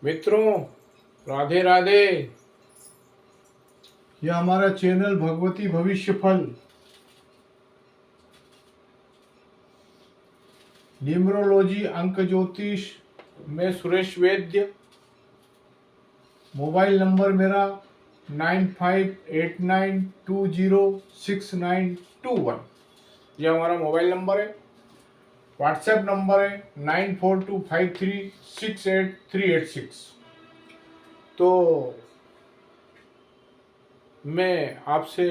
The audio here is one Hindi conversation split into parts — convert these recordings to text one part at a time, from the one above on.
मित्रों, राधे राधे। यह हमारा चैनल भगवती भविष्य फल न्यूमरोलॉजी अंक ज्योतिष। मैं सुरेश वैद्य। मोबाइल नंबर मेरा 9589206921। यह हमारा मोबाइल नंबर है। व्हाट्सएप नंबर है 9425368386। तो मैं आपसे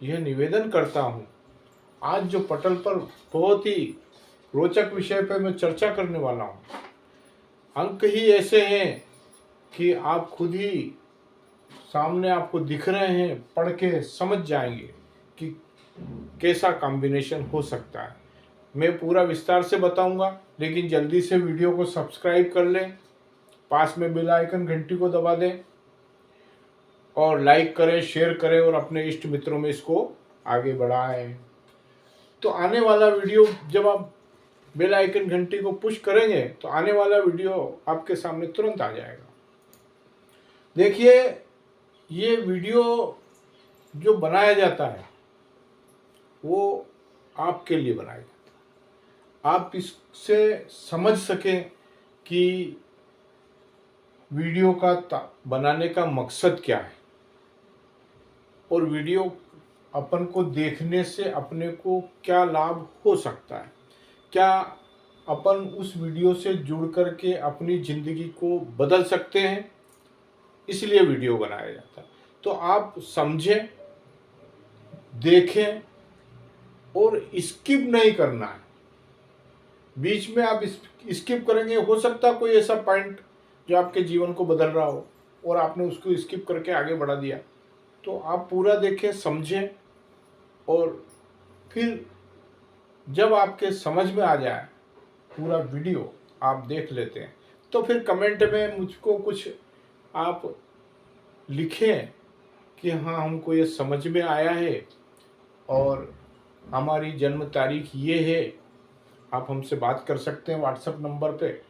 यह निवेदन करता हूँ, आज जो पटल पर बहुत ही रोचक विषय पर मैं चर्चा करने वाला हूँ। अंक ही ऐसे हैं कि आप खुद ही सामने आपको दिख रहे हैं, पढ़ के समझ जाएंगे कि कैसा कॉम्बिनेशन हो सकता है। मैं पूरा विस्तार से बताऊंगा, लेकिन जल्दी से वीडियो को सब्सक्राइब कर लें, पास में बेल आइकन घंटी को दबा दें और लाइक करें, शेयर करें और अपने इष्ट मित्रों में इसको आगे बढ़ाएं। तो आने वाला वीडियो जब आप बेल आइकन घंटी को पुश करेंगे तो आने वाला वीडियो आपके सामने तुरंत आ जाएगा। देखिए, ये वीडियो जो बनाया जाता है वो आपके लिए बनाया जाता है। आप इससे समझ सकें कि वीडियो का बनाने का मकसद क्या है और वीडियो अपन को देखने से अपने को क्या लाभ हो सकता है, क्या अपन उस वीडियो से जुड़ करके अपनी ज़िंदगी को बदल सकते हैं। इसलिए वीडियो बनाया जाता है। तो आप समझें, देखें और स्किप नहीं करना है। बीच में आप स्किप करेंगे, हो सकता है कोई ऐसा पॉइंट जो आपके जीवन को बदल रहा हो और आपने उसको स्किप करके आगे बढ़ा दिया। तो आप पूरा देखें, समझें और फिर जब आपके समझ में आ जाए पूरा वीडियो आप देख लेते हैं तो फिर कमेंट में मुझको कुछ आप लिखें कि हाँ, हमको ये समझ में आया है और हमारी जन्म तारीख ये है। आप हमसे बात कर सकते हैं व्हाट्सएप नंबर पे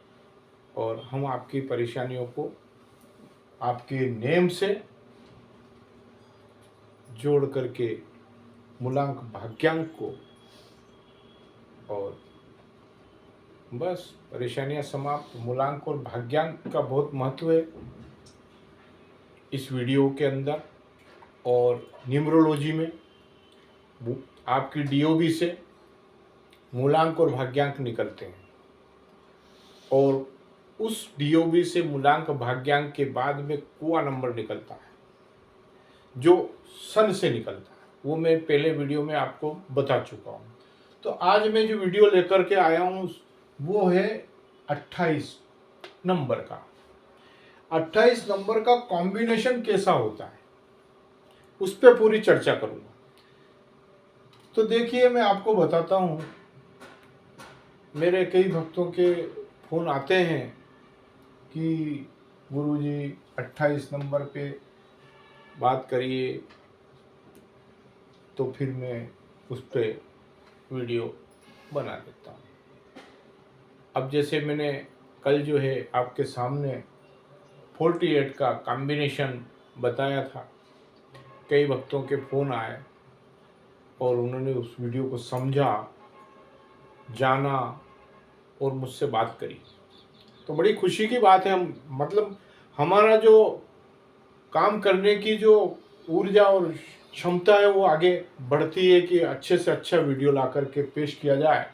और हम आपकी परेशानियों को आपके नेम से जोड़ करके मूलांक भाग्यांक को और बस परेशानियां समाप्त। मूलांक और भाग्यांक का बहुत महत्व है इस वीडियो के अंदर। और न्यूमरोलॉजी में आपकी डीओबी से मूलांक और भाग्यांक निकलते हैं और उस डीओबी से मूलांक भाग्यांक के बाद में कुआ नंबर निकलता है जो सन से निकलता है। वो मैं पहले वीडियो में आपको बता चुका हूँ। तो आज मैं जो वीडियो लेकर के आया हूँ वो है 28 नंबर का। 28 नंबर का कॉम्बिनेशन कैसा होता है उस पर पूरी चर्चा करूँगा। तो देखिए, मैं आपको बताता हूँ, मेरे कई भक्तों के फ़ोन आते हैं कि गुरुजी 28 नंबर पे बात करिए, तो फिर मैं उस पर वीडियो बना देता हूँ। अब जैसे मैंने कल जो है आपके सामने 48 का कॉम्बिनेशन बताया था, कई भक्तों के फ़ोन आए और उन्होंने उस वीडियो को समझा, जाना और मुझसे बात करी। तो बड़ी खुशी की बात है। मतलब हमारा जो काम करने की जो ऊर्जा और क्षमता है वो आगे बढ़ती है कि अच्छे से अच्छा वीडियो ला करके पेश किया जाए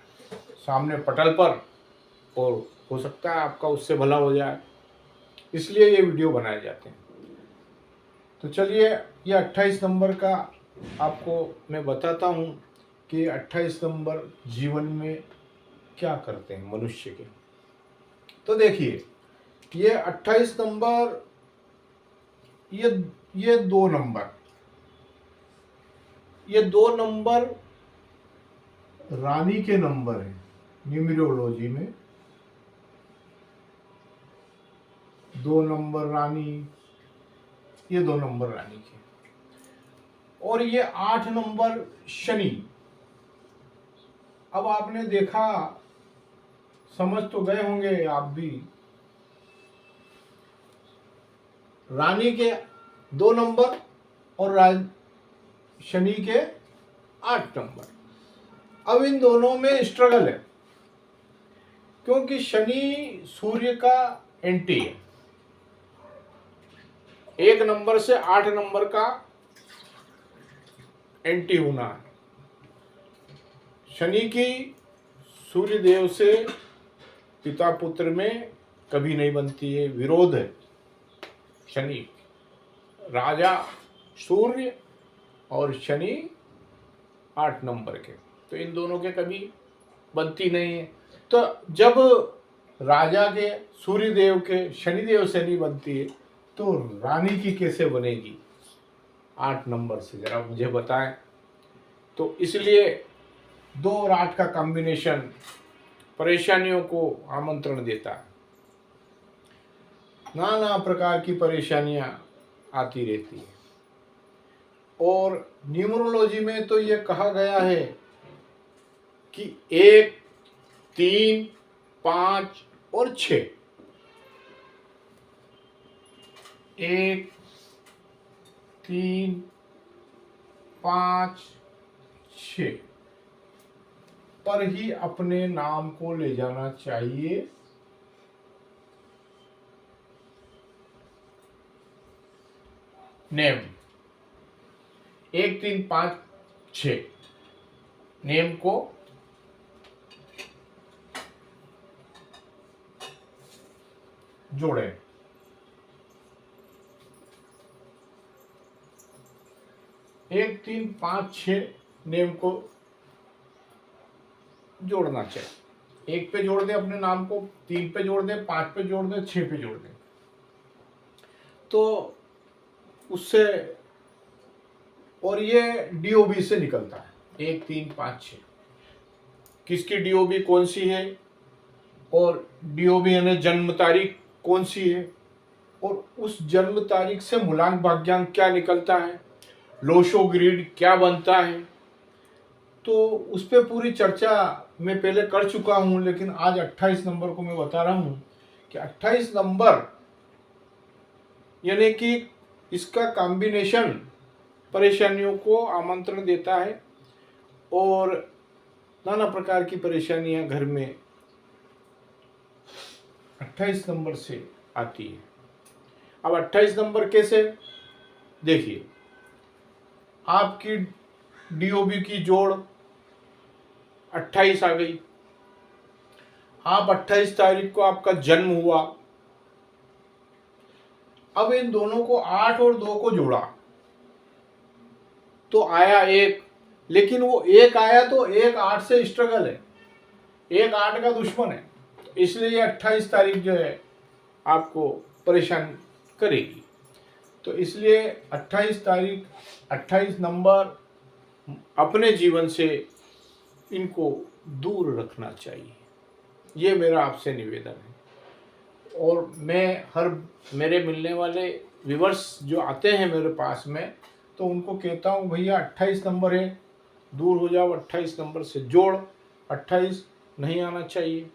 सामने पटल पर, और हो सकता है आपका उससे भला हो जाए, इसलिए ये वीडियो बनाए जाते हैं। तो चलिए, ये 28 नंबर का आपको मैं बताता हूँ कि 28 नंबर जीवन में क्या करते हैं मनुष्य के। तो देखिए, ये 28 नंबर, ये दो नंबर, ये दो नंबर रानी के नंबर हैं न्यूमरोलॉजी में। दो नंबर रानी, ये दो नंबर रानी के। और ये 8 नंबर शनि। अब आपने देखा, समझ तो गए होंगे आप भी रानी के 2 नंबर और शनि के 8 नंबर। अब इन दोनों में स्ट्रगल है, क्योंकि शनि सूर्य का एंटी है। 1 नंबर से 8 नंबर का एंटी होना है। शनि की सूर्य देव से पिता पुत्र में कभी नहीं बनती है, विरोध है। शनि राजा सूर्य और शनि 8 नंबर के, तो इन दोनों के कभी बनती नहीं है। तो जब राजा के सूर्य देव के शनि देव से नहीं बनती है, तो रानी की कैसे बनेगी 8 नंबर से, जरा मुझे बताएं। तो इसलिए 2 और 8 का कॉम्बिनेशन परेशानियों को आमंत्रण देता है। नाना प्रकार की परेशानियां आती रहती है। और न्यूमरोलॉजी में तो ये कहा गया है कि 1, 3, 5 और 6, 1, 3, 5, 6 पर ही अपने नाम को ले जाना चाहिए। नेम 1, 3, 5, 6 नेम को जोड़े। एक 3, 5, 6 नेम को जोड़ना चाहिए। 1 पे जोड़ दे अपने नाम को, 3 पे जोड़ दे, 5 पे जोड़ दे, 6 पे जोड़ दे, तो उससे, और ये डीओबी से निकलता है 1, 3, 5, 6। किसकी डीओबी कौन सी है, और डीओबी यानी जन्म तारीख कौन सी है, और उस जन्म तारीख से मूलांक भाग्यांक क्या निकलता है, लोशो ग्रिड क्या बनता है। तो उस पर पूरी चर्चा मैं पहले कर चुका हूं, लेकिन आज 28 नंबर को मैं बता रहा हूं कि 28 नंबर यानी कि इसका कॉम्बिनेशन परेशानियों को आमंत्रण देता है, और नाना प्रकार की परेशानियां घर में 28 नंबर से आती है। अब 28 नंबर कैसे, देखिए, आपकी डीओबी की जोड़ 28 आ गई। आप 28 तारीख को आपका जन्म हुआ। अब इन दोनों को 8 और 2 को जोड़ा तो आया 1, लेकिन वो 1 आया तो 1 8 से स्ट्रगल है, 1 8 का दुश्मन है, इसलिए ये 28 तारीख जो है आपको परेशान करेगी। तो इसलिए 28 तारीख, 28 नंबर अपने जीवन से इनको दूर रखना चाहिए, ये मेरा आपसे निवेदन है। और मैं मेरे मिलने वाले व्यूअर्स जो आते हैं मेरे पास में, तो उनको कहता हूँ भैया 28 नंबर है, दूर हो जाओ, 28 नंबर से जोड़, 28 नहीं आना चाहिए।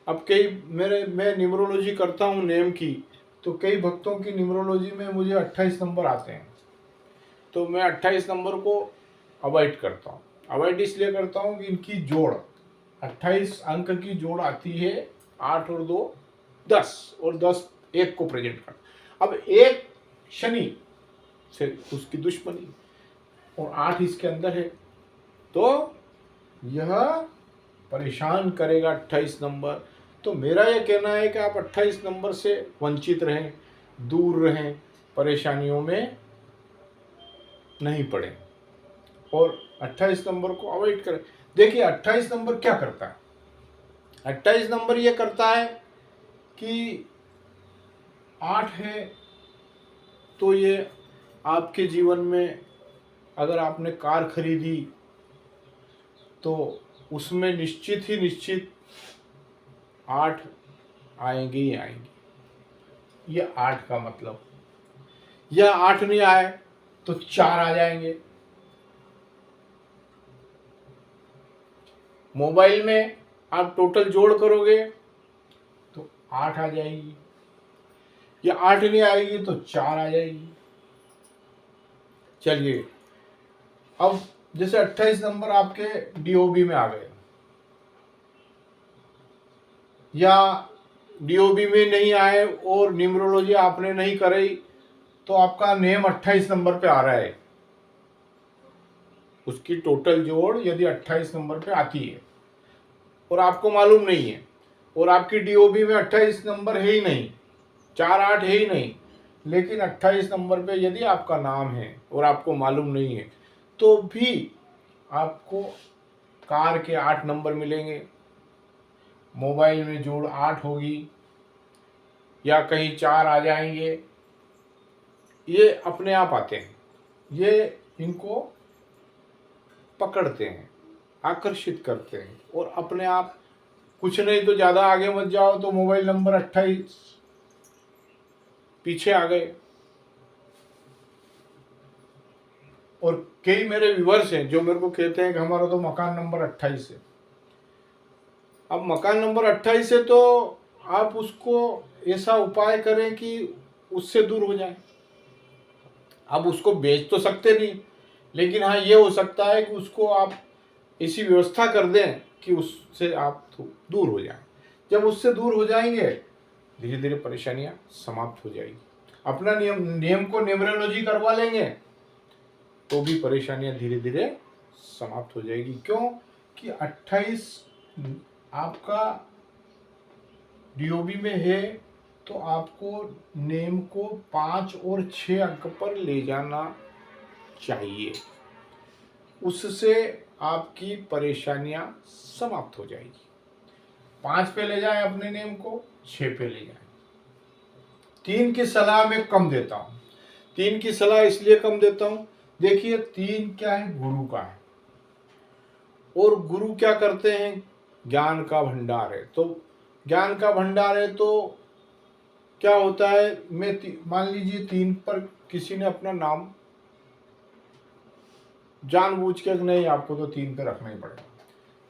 अब मैं न्यूमरोलॉजी करता हूँ नेम की, तो कई भक्तों की न्यूमरोलॉजी में मुझे 28 नंबर आते हैं, तो मैं 28 नंबर को अवॉइड करता हूँ। अवॉइड इसलिए करता हूँ कि इनकी जोड़ 28 अंक की जोड़ आती है, 8 और 2 10, और 10 1 को प्रेजेंट कर। अब 1 शनि से उसकी दुश्मनी, और 8 इसके अंदर है, तो यह परेशान करेगा 28 नंबर। तो मेरा यह कहना है कि आप 28 नंबर से वंचित रहें, दूर रहें, परेशानियों में नहीं पड़े, और 28 नंबर को अवॉइड करें। देखिए 28 नंबर क्या करता है, 28 नंबर ये करता है कि 8 है, तो ये आपके जीवन में अगर आपने कार खरीदी तो उसमें निश्चित ही निश्चित 8 आएंगे ही आएंगे। ये 8 का मतलब, या 8 नहीं आए तो 4 आ जाएंगे। मोबाइल में आप टोटल जोड़ करोगे तो 8 आ जाएगी। या 8 नहीं आएगी तो 4 आ जाएगी। चलिए, अब जैसे 28 नंबर आपके डीओबी में आ गए, या डीओबी में नहीं आए और न्यूमरोलॉजी आपने नहीं कराई, तो आपका नेम 28 नंबर पे आ रहा है, उसकी टोटल जोड़ यदि 28 नंबर पे आती है और आपको मालूम नहीं है, और आपकी डीओबी में 28 नंबर है ही नहीं, 4 8 है ही नहीं, लेकिन 28 नंबर पे यदि आपका नाम है और आपको मालूम नहीं है, तो भी आपको कार के 8 नंबर मिलेंगे, मोबाइल में जोड़ 8 होगी, या कहीं 4 आ जाएंगे। ये अपने आप आते हैं, ये इनको पकड़ते हैं, आकर्षित करते हैं, और अपने आप, कुछ नहीं तो ज़्यादा आगे मत जाओ तो मोबाइल नंबर 28 पीछे आ गए। और कई मेरे व्यूवर्स हैं जो मेरे को कहते हैं कि हमारा तो मकान नंबर 28 है। अब मकान नंबर 28 है तो आप उसको ऐसा उपाय करें कि उससे दूर हो जाए। अब उसको बेच तो सकते नहीं, लेकिन हाँ ये हो सकता है कि उसको आप ऐसी व्यवस्था कर दें कि उससे आप दूर हो जाएं। जब उससे दूर हो जाएंगे, धीरे धीरे परेशानियां समाप्त हो जाएगी। अपना नियम को न्यूमरोलॉजी करवा लेंगे तो भी परेशानियां धीरे धीरे समाप्त हो जाएगी। क्यों कि 28 आपका डीओबी में है, तो आपको नेम को 5 और 6 अंक पर ले जाना चाहिए, उससे आपकी परेशानियां समाप्त हो जाएगी। 5 पे ले जाएं अपने नेम को, 6 पे ले जाएं। 3 की सलाह मैं कम देता हूं। 3 की सलाह इसलिए कम देता हूं, देखिए 3 क्या है, गुरु का है, और गुरु क्या करते हैं, ज्ञान का भंडार है। तो ज्ञान का भंडार है तो क्या होता है, मैं मान लीजिए 3 पर किसी ने अपना नाम जानबूझ के, नहीं आपको तो 3 पे रखना ही पड़ेगा,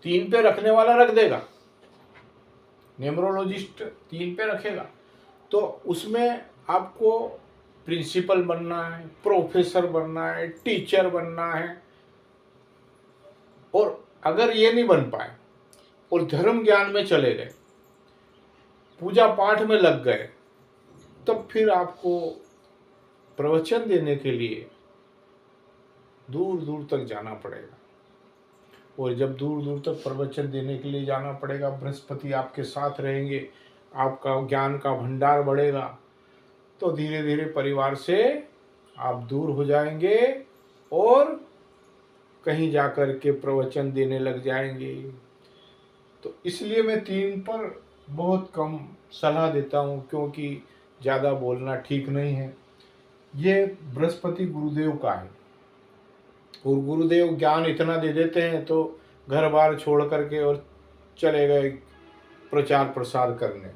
3 पे रखने वाला रख देगा, न्यूमरोलॉजिस्ट 3 पे रखेगा, तो उसमें आपको प्रिंसिपल बनना है, प्रोफेसर बनना है, टीचर बनना है। और अगर ये नहीं बन पाए और धर्म ज्ञान में चले गए, पूजा पाठ में लग गए, तब फिर आपको प्रवचन देने के लिए दूर दूर तक जाना पड़ेगा। और जब दूर दूर तक प्रवचन देने के लिए जाना पड़ेगा, बृहस्पति आपके साथ रहेंगे, आपका ज्ञान का भंडार बढ़ेगा, तो धीरे धीरे परिवार से आप दूर हो जाएंगे और कहीं जाकर के प्रवचन देने लग जाएंगे। तो इसलिए मैं 3 पर बहुत कम सलाह देता हूँ, क्योंकि ज़्यादा बोलना ठीक नहीं है। ये बृहस्पति गुरुदेव का है, और गुरुदेव ज्ञान इतना दे देते हैं तो घर बार छोड़ करके और चले गए प्रचार प्रसार करने,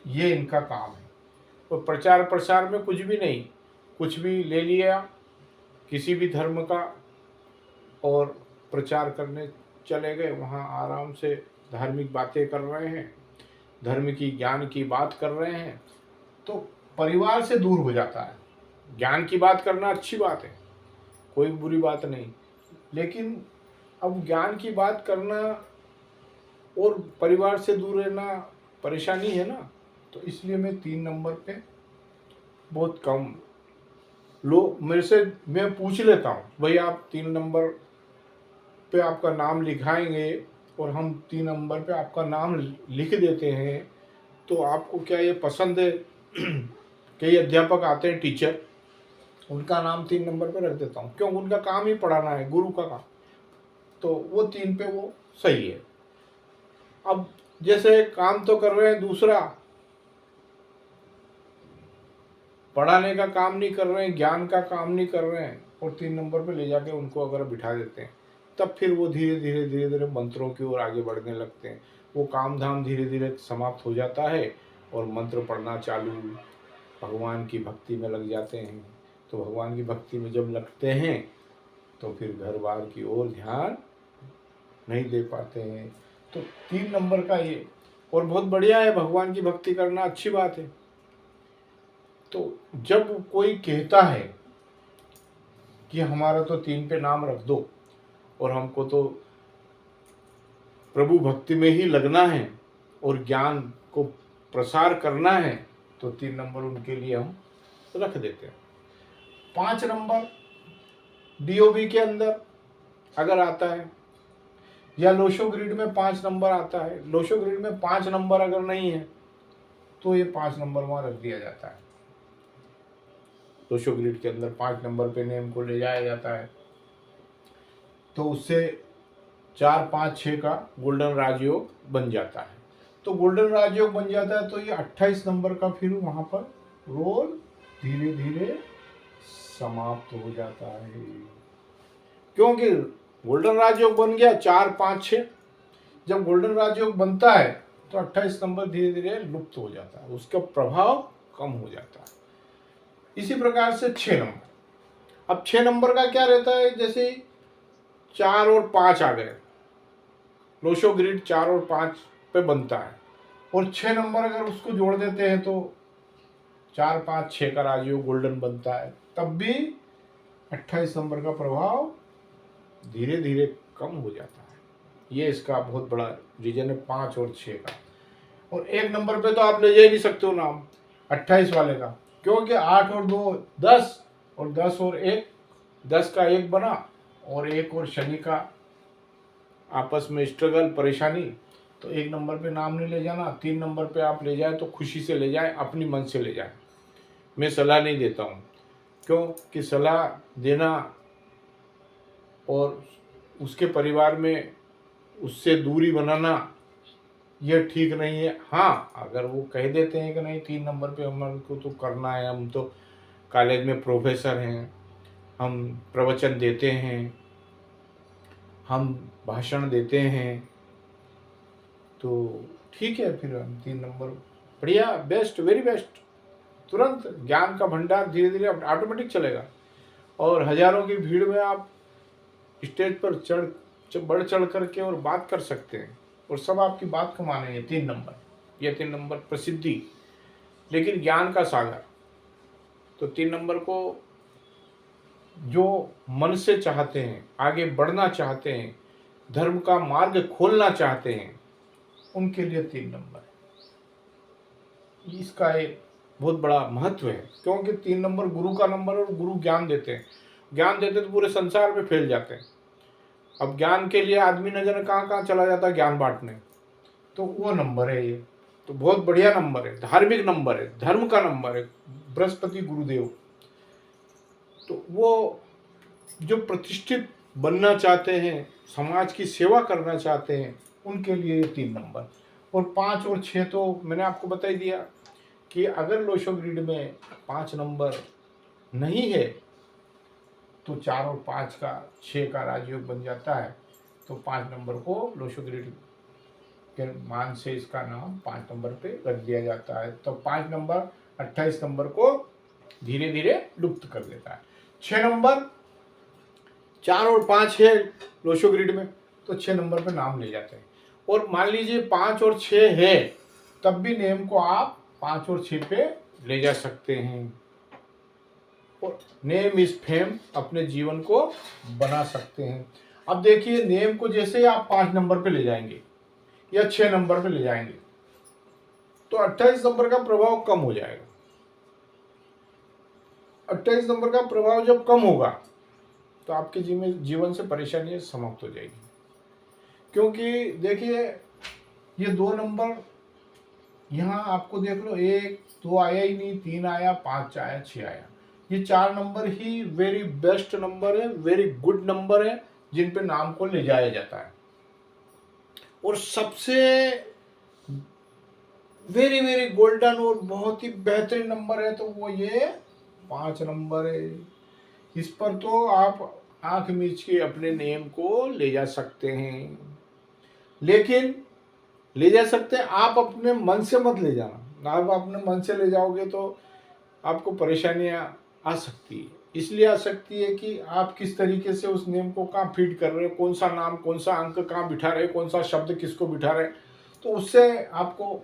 ये इनका काम है। और प्रचार प्रसार में कुछ भी नहीं, कुछ भी ले लिया किसी भी धर्म का और प्रचार करने चले गए, वहाँ आराम से धार्मिक बातें कर रहे हैं, धर्म की ज्ञान की बात कर रहे हैं, तो परिवार से दूर हो जाता है। ज्ञान की बात करना अच्छी बात है, कोई बुरी बात नहीं, लेकिन अब ज्ञान की बात करना और परिवार से दूर रहना परेशानी है ना। तो इसलिए मैं 3 नंबर पे बहुत कम लोग मेरे से, मैं पूछ लेता हूँ, भाई आप 3 नंबर पे आपका नाम लिखाएंगे और हम 3 नंबर पे आपका नाम लिख देते हैं, तो आपको क्या ये पसंद है? कई अध्यापक आते हैं, टीचर, उनका नाम 3 नंबर पे रख देता हूँ, क्यों, उनका काम ही पढ़ाना है, गुरु का काम, तो वो 3 पे वो सही है। अब जैसे काम तो कर रहे हैं दूसरा, पढ़ाने का काम नहीं कर रहे हैं, ज्ञान का काम नहीं कर रहे हैं, और 3 नंबर पे ले जाके उनको अगर बिठा देते हैं, तब फिर वो धीरे धीरे मंत्रों की ओर आगे बढ़ने लगते हैं। वो काम धाम धीरे धीरे समाप्त हो जाता है और मंत्र पढ़ना चालू, भगवान की भक्ति में लग जाते हैं। तो भगवान की भक्ति में जब लगते हैं तो फिर घर बार की ओर ध्यान नहीं दे पाते हैं। तो 3 नंबर का ये, और बहुत बढ़िया है, भगवान की भक्ति करना अच्छी बात है, तो जब कोई कहता है कि हमारा तो 3 पे नाम रख दो और हमको तो प्रभु भक्ति में ही लगना है और ज्ञान को प्रसार करना है, तो 3 नंबर उनके लिए हम रख देते हैं। 5 नंबर डीओबी के अंदर अगर आता है या लोशो ग्रिड में 5 नंबर आता है, लोशो ग्रिड में 5 नंबर अगर नहीं है तो ये 5 नंबर वहाँ रख दिया जाता है। लोशो ग्रिड के अंदर 5 नंबर पे नेम को ले जाया जाता है, तो उससे 4, 5, 6 का गोल्डन राजयोग बन जाता है। तो गोल्डन राजयोग बन जाता है तो ये 28 नंबर का फिर वहाँ पर रोल धीरे धीरे समाप्त हो जाता है, क्योंकि गोल्डन राजयोग बन गया 4, 5, 6। जब गोल्डन राजयोग बनता है तो 28 नंबर धीरे धीरे लुप्त हो जाता है, उसका प्रभाव कम हो जाता है। इसी प्रकार से 6 नंबर, अब 6 नंबर का क्या रहता है, जैसे 4 और 5 आ गए, लोशो ग्रिड 4 और 5 पे बनता है और 6 नंबर अगर उसको जोड़ देते हैं तो 4, 5, 6 का राजयोग गोल्डन बनता है, तब भी 28 नंबर का प्रभाव धीरे धीरे कम हो जाता है। ये इसका बहुत बड़ा रीजन है 5 और 6 का। और 1 नंबर पे तो आप ले जा ही नहीं सकते हो नाम 28 वाले का, क्योंकि 8 और 2 10 और 10 और 1 10 का 1 बना और 1 और शनि का आपस में स्ट्रगल परेशानी, तो 1 नंबर पे नाम नहीं ले जाना। 3 नंबर पे आप ले जाए तो खुशी से ले जाए, अपनी मन से ले जाए। मैं सलाह नहीं देता हूँ, क्योंकि सलाह देना और उसके परिवार में उससे दूरी बनाना यह ठीक नहीं है। हाँ, अगर वो कह देते हैं कि नहीं 3 नंबर पे हमको तो करना है, हम तो कॉलेज में प्रोफेसर हैं, हम प्रवचन देते हैं, हम भाषण देते हैं, तो ठीक है, फिर हम 3 नंबर बढ़िया, बेस्ट, वेरी बेस्ट, तुरंत ज्ञान का भंडार धीरे धीरे ऑटोमेटिक चलेगा और हजारों की भीड़ में आप स्टेज पर बढ़ चढ़ करके और बात कर सकते हैं और सब आपकी बात को मानेंगे। 3 नंबर, ये 3 नंबर प्रसिद्धि, लेकिन ज्ञान का सागर। तो 3 नंबर को जो मन से चाहते हैं, आगे बढ़ना चाहते हैं, धर्म का मार्ग खोलना चाहते हैं, उनके लिए 3 नंबर है। इसका एक बहुत बड़ा महत्व है, क्योंकि 3 नंबर गुरु का नंबर और गुरु ज्ञान देते हैं। ज्ञान देते तो पूरे संसार में फैल जाते हैं। अब ज्ञान के लिए आदमी न जाने कहाँ कहाँ चला जाता है ज्ञान बांटने, तो वो नंबर है ये। तो बहुत बढ़िया नंबर है, धार्मिक नंबर है, धर्म का नंबर है, बृहस्पति गुरुदेव। तो वो जो प्रतिष्ठित बनना चाहते हैं, समाज की सेवा करना चाहते हैं, उनके लिए ये 3 नंबर। और 5 और 6 तो मैंने आपको बता ही दिया कि अगर लोशो ग्रिड में 5 नंबर नहीं है तो 4 और 5 का 6 का राजयोग बन जाता है, तो 5 नंबर को लोशो ग्रिड के मान से इसका नाम 5 नंबर पे रख दिया जाता है। तो 5 नंबर 28 नंबर को धीरे धीरे लुप्त कर देता है। 6 नंबर 4 और 5 है लोशो ग्रिड में, तो 6 नंबर पे नाम ले जाते हैं। और मान लीजिए 5 और 6 है, तब भी नेम को आप 5 और 6 पे ले जा सकते हैं और नेम इज फेम अपने जीवन को बना सकते हैं। अब देखिए, नेम को जैसे ही आप 5 नंबर पे ले जाएंगे या 6 नंबर पे ले जाएंगे तो 28 नंबर का प्रभाव कम हो जाएगा। 28 नंबर का प्रभाव जब कम होगा तो आपके जीवन से परेशानियां समाप्त हो जाएगी। क्योंकि देखिए, ये 2 नंबर यहाँ आपको देख लो, 1 2 आया ही नहीं, 3 आया, 5 आया, 6 आया। ये 4 नंबर ही वेरी बेस्ट नंबर है, वेरी गुड नंबर है, जिन पे नाम को ले जाया जाता है। और सबसे वेरी वेरी गोल्डन और बहुत ही बेहतरीन नंबर है तो वो ये 5 नंबर है। इस पर तो आप आंख मीच के अपने नेम को ले जा सकते हैं, लेकिन ले जा सकते हैं, आप अपने मन से मत ले जाना। आप अपने मन से ले जाओगे तो आपको परेशानियां आ सकती है। इसलिए आ सकती है कि आप किस तरीके से उस नेम को कहाँ फीड कर रहे हो, कौन सा नाम, कौन सा अंक कहाँ बिठा रहे, कौन सा शब्द किसको बिठा रहे, तो उससे आपको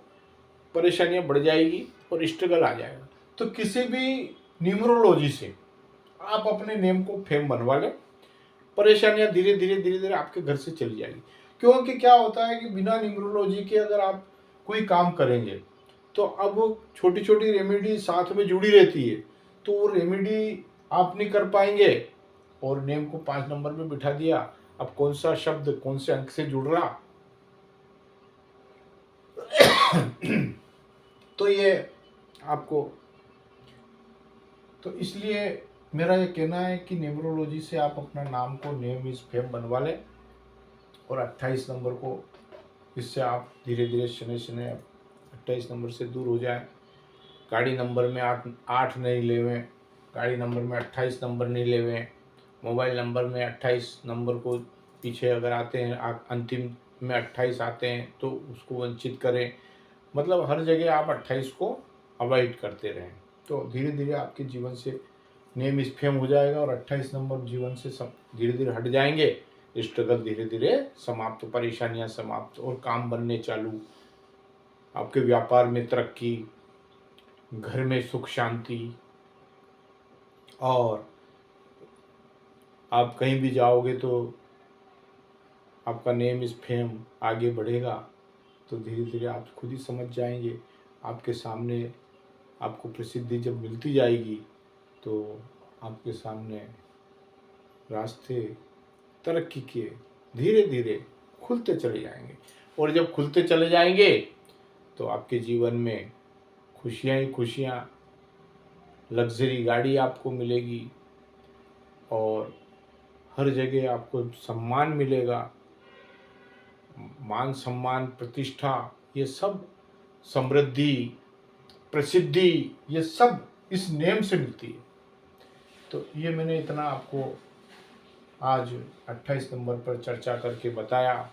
परेशानियां बढ़ जाएगी और स्ट्रगल आ जाएगा। तो किसी भी न्यूमरोलॉजी से आप अपने नेम को फेम बनवा लें। परेशानियां धीरे धीरे आपके घर से चली जाएगी। क्योंकि क्या होता है कि बिना न्यूमरोलॉजी के अगर आप कोई काम करेंगे तो अब छोटी छोटी रेमेडी साथ में जुड़ी रहती है, तो वो रेमेडी आप नहीं कर पाएंगे। और नेम को 5 नंबर पे बिठा दिया, अब कौन सा शब्द कौन से अंक से जुड़ रहा तो ये आपको, तो इसलिए मेरा ये कहना है कि न्यूमरोलॉजी से आप अपना नाम को नेम इज फेम बनवा लें। और 28 नंबर को, इससे आप धीरे धीरे शनि 28 नंबर से दूर हो जाए। गाड़ी नंबर में 8 नहीं लेवें, गाड़ी नंबर में 28 नंबर नहीं लेवें। मोबाइल नंबर में 28 नंबर को पीछे अगर आते हैं, आप अंतिम में 28 आते हैं तो उसको वंचित करें। मतलब हर जगह आप 28 को अवॉइड करते रहें, तो धीरे धीरे आपके जीवन से नेम इस फेम हो जाएगा और 28 नंबर जीवन से धीरे धीरे हट जाएंगे। स्ट्रगल धीरे धीरे समाप्त, परेशानियां समाप्त और काम बनने चालू। आपके व्यापार में तरक्की, घर में सुख शांति, और आप कहीं भी जाओगे तो आपका नेम इस फेम आगे बढ़ेगा। तो धीरे धीरे आप खुद ही समझ जाएंगे। आपके सामने आपको प्रसिद्धि जब मिलती जाएगी तो आपके सामने रास्ते तरक्की के धीरे धीरे खुलते चले जाएंगे। और जब खुलते चले जाएंगे तो आपके जीवन में खुशियाँ ही खुशियाँ, लग्जरी गाड़ी आपको मिलेगी और हर जगह आपको सम्मान मिलेगा। मान सम्मान, प्रतिष्ठा, ये सब समृद्धि, प्रसिद्धि, ये सब इस नेम से मिलती है। तो ये मैंने इतना आपको आज 28 नंबर पर चर्चा करके बताया।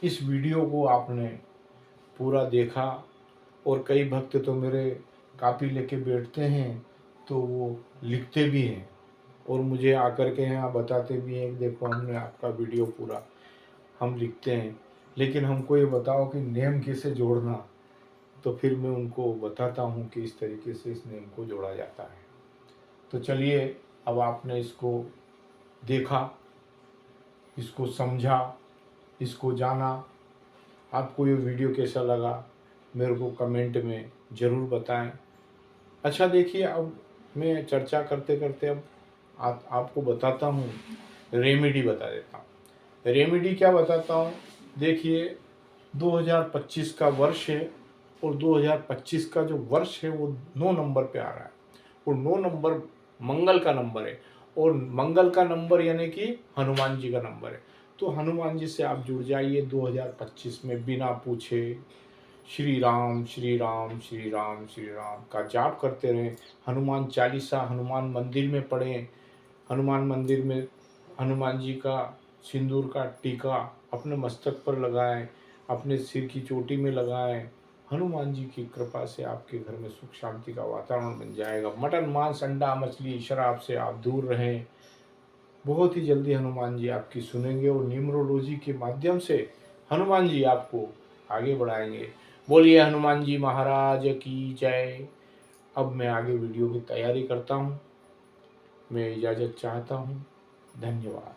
इस वीडियो को आपने पूरा देखा, और कई भक्त तो मेरे कॉपी लेके बैठते हैं तो वो लिखते भी हैं और मुझे आकर के यहाँ बताते भी हैं कि देखो हमने आपका वीडियो पूरा, हम लिखते हैं लेकिन हमको ये बताओ कि नेम कैसे जोड़ना। तो फिर मैं उनको बताता हूँ कि इस तरीके से इस नेम को जोड़ा जाता है। तो चलिए, अब आपने इसको देखा, इसको समझा, इसको जाना। आपको ये वीडियो कैसा लगा मेरे को कमेंट में ज़रूर बताएं। अच्छा देखिए, अब मैं चर्चा करते करते अब आपको बताता हूँ, रेमेडी बता देता हूँ। रेमेडी क्या बताता हूँ, देखिए 2025 का वर्ष है और 2025 का जो वर्ष है वो 9 नंबर पे आ रहा है और 9 नंबर मंगल का नंबर है और मंगल का नंबर यानी कि हनुमान जी का नंबर है। तो हनुमान जी से आप जुड़ जाइए 2025 में, बिना पूछे श्री राम श्री राम श्री राम श्री राम का जाप करते रहें। हनुमान चालीसा हनुमान मंदिर में पढ़ें। हनुमान मंदिर में हनुमान जी का सिंदूर का टीका अपने मस्तक पर लगाएं, अपने सिर की चोटी में लगाएं। हनुमान जी की कृपा से आपके घर में सुख शांति का वातावरण बन जाएगा। मटन मांस अंडा मछली शराब से आप दूर रहें। बहुत ही जल्दी हनुमान जी आपकी सुनेंगे और न्यूमरोलॉजी के माध्यम से हनुमान जी आपको आगे बढ़ाएंगे। बोलिए हनुमान जी महाराज की जय। अब मैं आगे वीडियो की तैयारी करता हूँ। मैं इजाज़त चाहता हूँ। धन्यवाद।